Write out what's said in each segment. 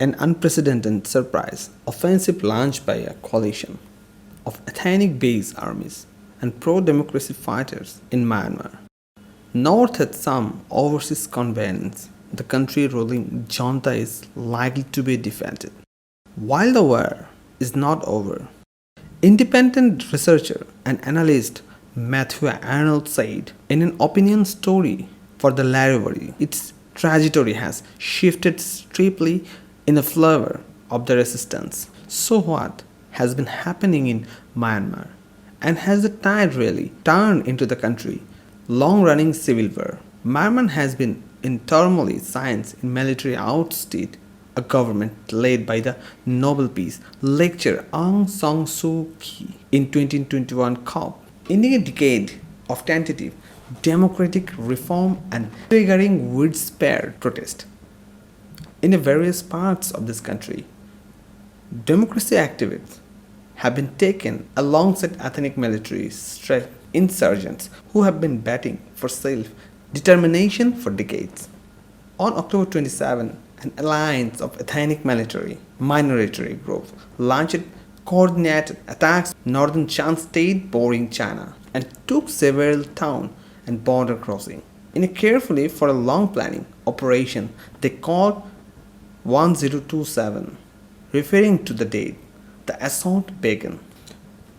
an unprecedented surprise offensive launched by a coalition of ethnic-based armies and pro-democracy fighters in Myanmar. North had some overseas convenience. The country ruling junta is likely to be defeated. While the war is not over, independent researcher and analyst Matthew Arnold said in an opinion story for the Larry, its trajectory has shifted steeply in the flavor of the resistance. So what has been happening in Myanmar? And has the tide really turned into the country? Long-running civil war. Myanmar has been in turmoil since in military ousted a government led by the Nobel Peace Lecturer Aung San Suu Kyi in 2021 COP, ending a decade of tentative democratic reform and triggering widespread protest. In various parts of this country, democracy activists have been taken alongside ethnic military insurgents who have been batting for self-determination for decades. On October 27, an alliance of ethnic military minority groups launched coordinated attacks on northern Shan state bordering China and took several towns and border crossings. In a carefully for a long planning operation they called 1027, referring to the date the assault began.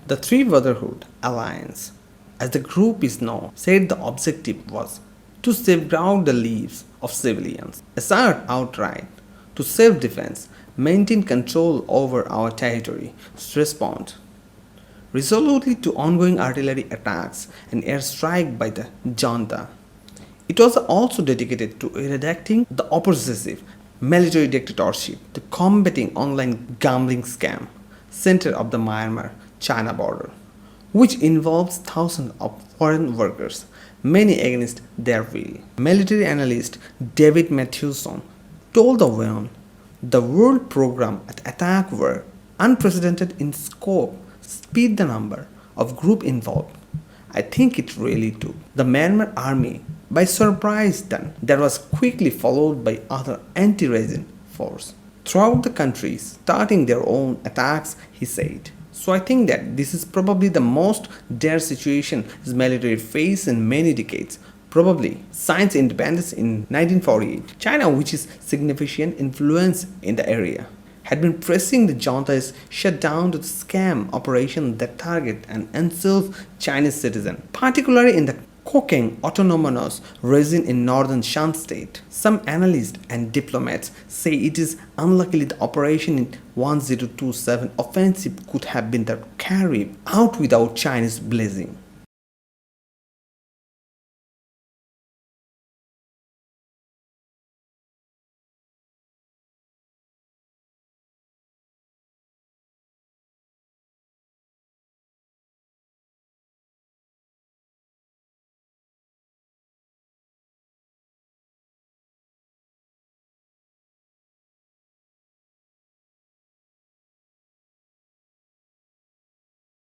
The Three Brotherhood Alliance, as the group is known, said the objective was to safeguard the lives of civilians, assert outright to self-defense, maintain control over our territory, respond resolutely to ongoing artillery attacks and airstrike by the junta. It was also dedicated to eradicating the oppressive military dictatorship, to combating online gambling scam, center of the Myanmar-China border, which involves thousands of foreign workers, many against their will. Military analyst David Mathewson told the WNON the world program at attack were unprecedented in scope, speed, the number of group involved. I think it really took the Myanmar army by surprise. Then that was quickly followed by other anti-regime forces throughout the country starting their own attacks, he said. So I think that this is probably the most dire situation his military faced in many decades. Probably since independence in 1948, China, which is significant influence in the area, had been pressing the junta's shutdown to the scam operation that target and enslaved Chinese citizens, particularly in the Kokeng autonomous region in northern Shan state. Some analysts and diplomats say it is unlikely the operation in 1027 offensive could have been carried out without Chinese blessing.